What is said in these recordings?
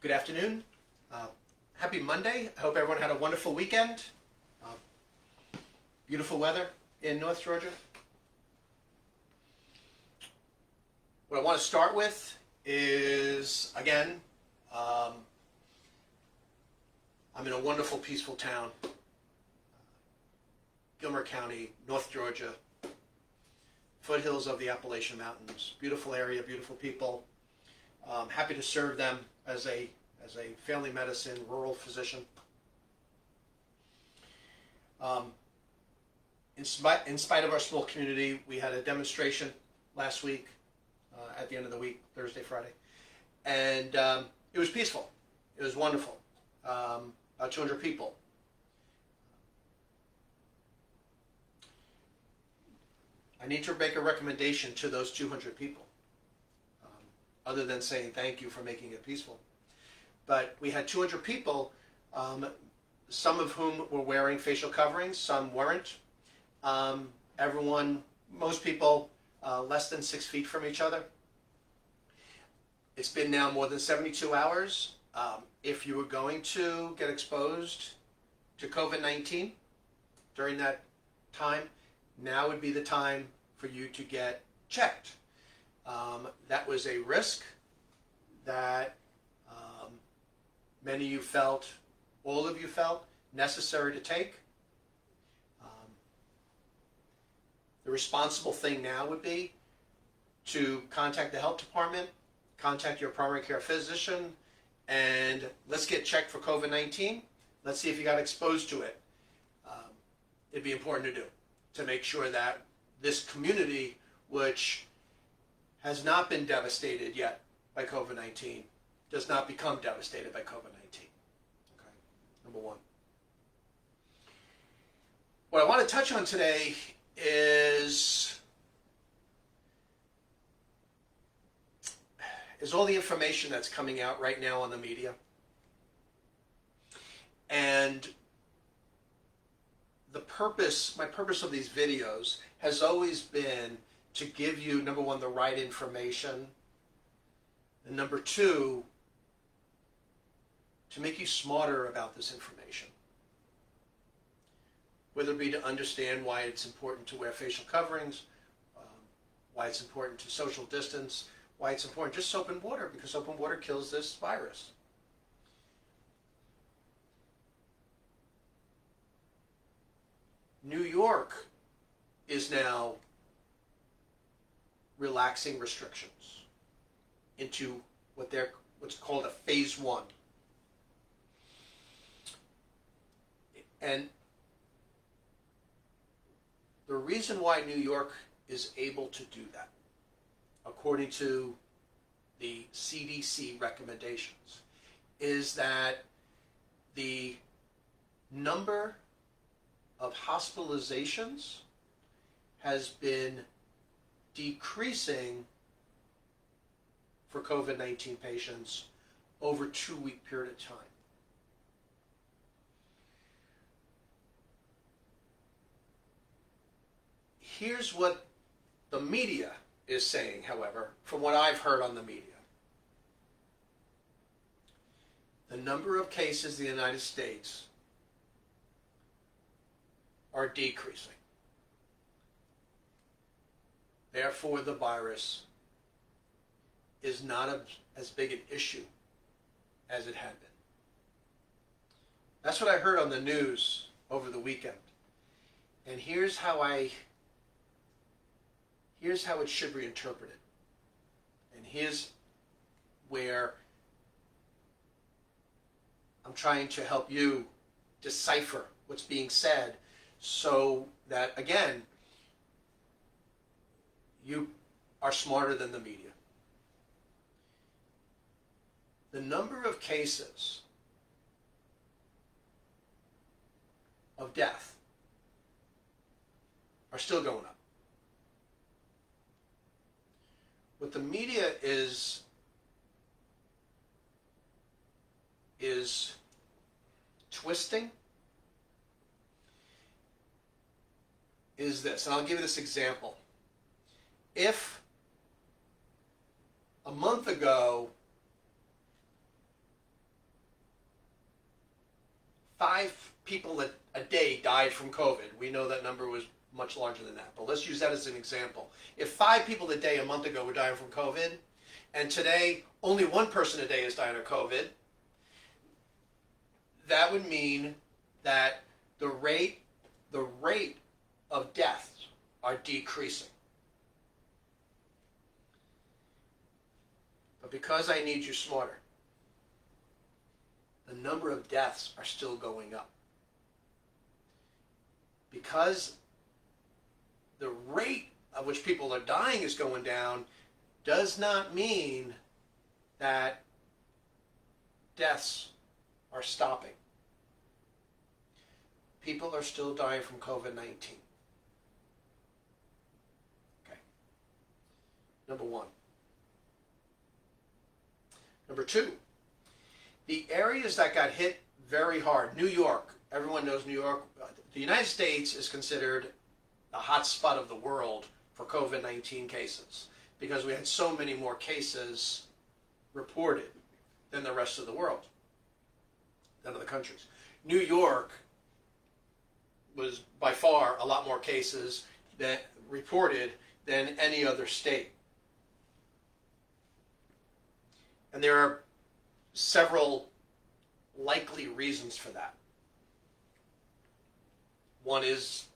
Good afternoon. Happy Monday. I hope everyone had a wonderful weekend. Beautiful weather in North Georgia. What I want to start with is, again, I'm in a wonderful, peaceful town, Gilmer County, North Georgia, foothills of the Appalachian Mountains. Beautiful area, beautiful people. Happy to serve them as a family medicine rural physician. In spite of our small community, we had a demonstration last week, at the end of the week, Thursday, Friday, and it was peaceful. It was wonderful. About 200 people. I need to make a recommendation to those 200 people, other than saying thank you for making it peaceful. But we had 200 people, some of whom were wearing facial coverings, some weren't. Most people less than 6 feet from each other. It's been now more than 72 hours. If you were going to get exposed to COVID-19 during that time, now would be the time for you to get checked. That was a risk that many of you felt, all of you felt, necessary to take. The responsible thing now would be to contact the health department, contact your primary care physician, and let's get checked for COVID-19. Let's see if you got exposed to it. It'd be important to make sure that this community, which has not been devastated yet by COVID-19, does not become devastated by COVID-19. Okay, number one. What I want to touch on today is all the information that's coming out right now on the media. And my purpose of these videos has always been to give you, number one, the right information, and number two, to make you smarter about this information. Whether it be to understand why it's important to wear facial coverings, why it's important to social distance, why it's important just soap and water, because soap and water kills this virus. New York is now relaxing restrictions into what's called a phase 1. And the reason why New York is able to do that, according to the CDC recommendations, is that the number of hospitalizations has been decreasing for COVID-19 patients over a 2-week period of time. Here's what the media is saying, however, from what I've heard on the media. The number of cases in the United States are decreasing. Therefore, the virus is not as big an issue as it had been. That's what I heard on the news over the weekend. And here's how it should be interpreted. And here's where I'm trying to help you decipher what's being said, so that, again, you are smarter than the media. The number of cases of death are still going up. What the media is twisting is this, and I'll give you this example. If a month ago 5 people a day died from COVID. We know that number was much larger than that, but let's use that as an example. If 5 people a day a month ago were dying from COVID, and today only 1 person a day is dying of COVID, that would mean that the rate of deaths are decreasing. But because I need you smarter, the number of deaths are still going up. Because the rate at which people are dying is going down does not mean that deaths are stopping. People are still dying from COVID-19. Okay. Number 1. Number 2, the areas that got hit very hard, New York, everyone knows New York. The United States is considered the hot spot of the world for COVID-19 cases because we had so many more cases reported than the rest of the world, than other countries. New York was by far a lot more cases that reported than any other state. And there are several likely reasons for that. One is,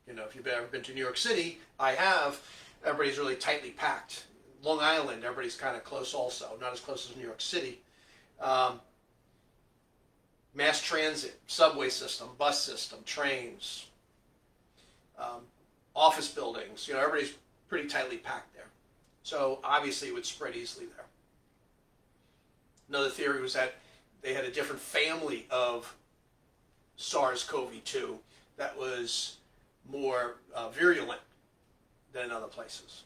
if you've ever been to New York City, I have, everybody's really tightly packed. Long Island, everybody's kind of close also, not as close as New York City. Mass transit, subway system, bus system, trains, office buildings, everybody's pretty tightly packed there. So obviously it would spread easily there. Another theory was that they had a different family of SARS-CoV-2 that was more virulent than in other places.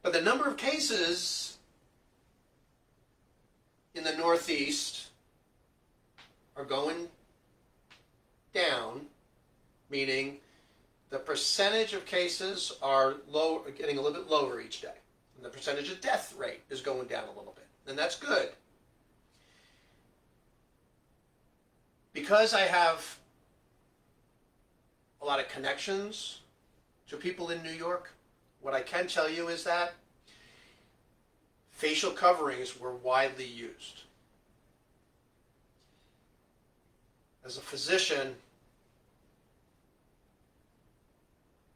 But the number of cases in the Northeast are going down, meaning the percentage of cases are getting a little bit lower each day. And the percentage of death rate is going down a little bit. And that's good. Because I have a lot of connections to people in New York, what I can tell you is that facial coverings were widely used. As a physician,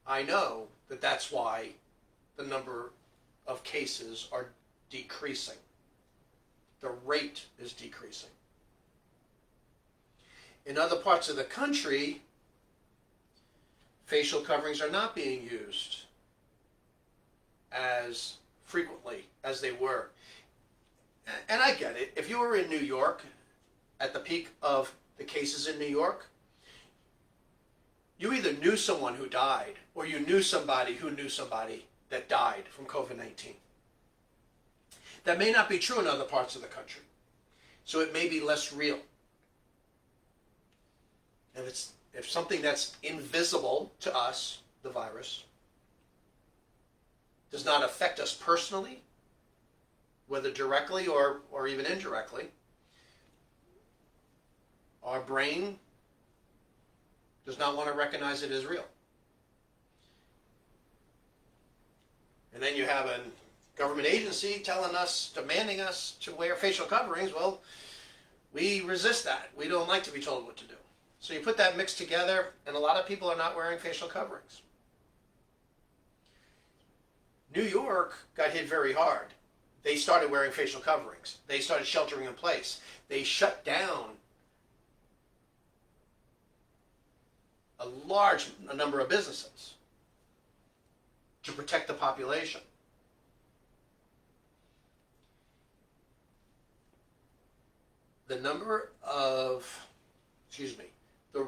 I know that that's why the number of cases are decreasing. The rate is decreasing. In other parts of the country, facial coverings are not being used as frequently as they were. And I get it. If you were in New York at the peak of the cases in New York, you either knew someone who died or you knew somebody who knew somebody that died from COVID-19. That may not be true in other parts of the country. So it may be less real. And if something that's invisible to us, the virus, does not affect us personally, whether directly or even indirectly, our brain does not want to recognize it as real. And then you have a government agency telling us, demanding us to wear facial coverings. Well, we resist that. We don't like to be told what to do. So you put that mix together, and a lot of people are not wearing facial coverings. New York got hit very hard. They started wearing facial coverings. They started sheltering in place. They shut down a large number of businesses to protect the population. The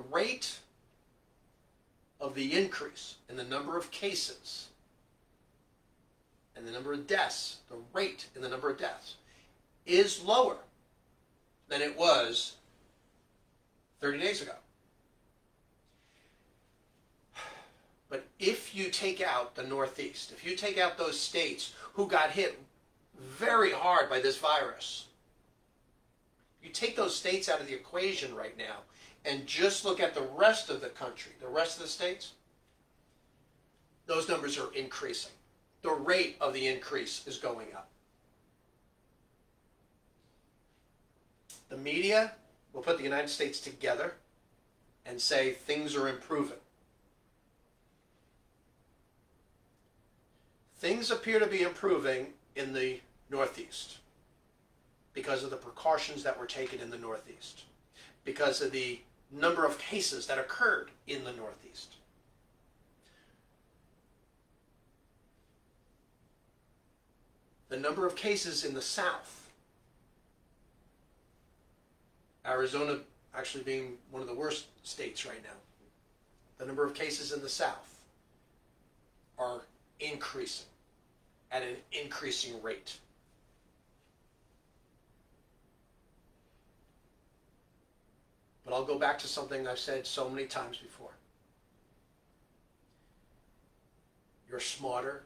rate of the increase in the number of cases and the number of deaths, the rate in the number of deaths, is lower than it was 30 days ago. But if you take out the Northeast, if you take out those states who got hit very hard by this virus, You take those states out of the equation right now and just look at the rest of the country, the rest of the states, those numbers are increasing. The rate of the increase is going up. The media will put the United States together and say things are improving. Things appear to be improving in the Northeast because of the precautions that were taken in the Northeast, because of the number of cases that occurred in the Northeast. The number of cases in the South, Arizona actually being one of the worst states right now, the number of cases in the South are increasing at an increasing rate. But I'll go back to something I've said so many times before. You're smarter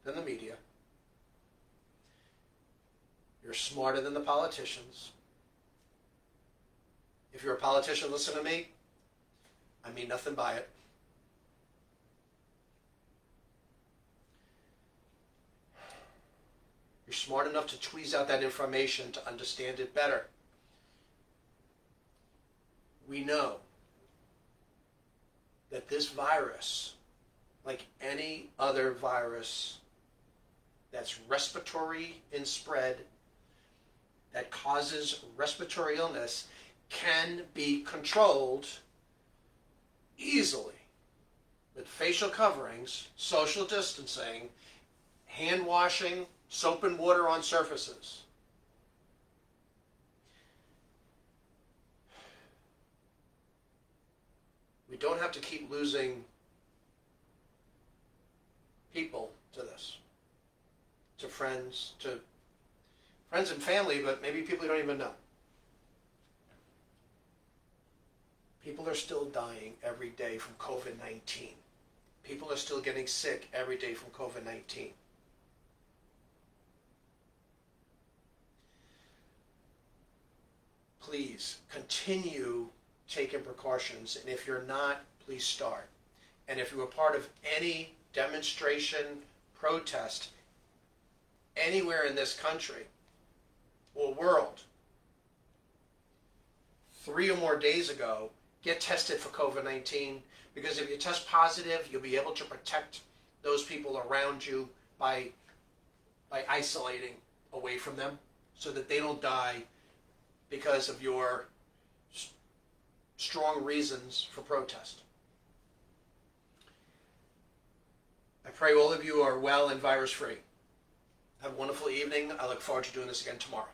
than the media. You're smarter than the politicians. If you're a politician, listen to me. I mean nothing by it. You're smart enough to tweeze out that information to understand it better. We know that this virus, like any other virus that's respiratory in spread, that causes respiratory illness, can be controlled easily with facial coverings, social distancing, hand washing, soap and water on surfaces. We don't have to keep losing people to this, to friends and family, but maybe people you don't even know. People are still dying every day from COVID-19. People are still getting sick every day from COVID-19. Please continue taking precautions, and if you're not, please start. And if you were part of any demonstration, protest, anywhere in this country or world, 3 or more days ago, get tested for COVID-19, because if you test positive, you'll be able to protect those people around you by isolating away from them so that they don't die because of your strong reasons for protest. I pray all of you are well and virus-free. Have a wonderful evening. I look forward to doing this again tomorrow.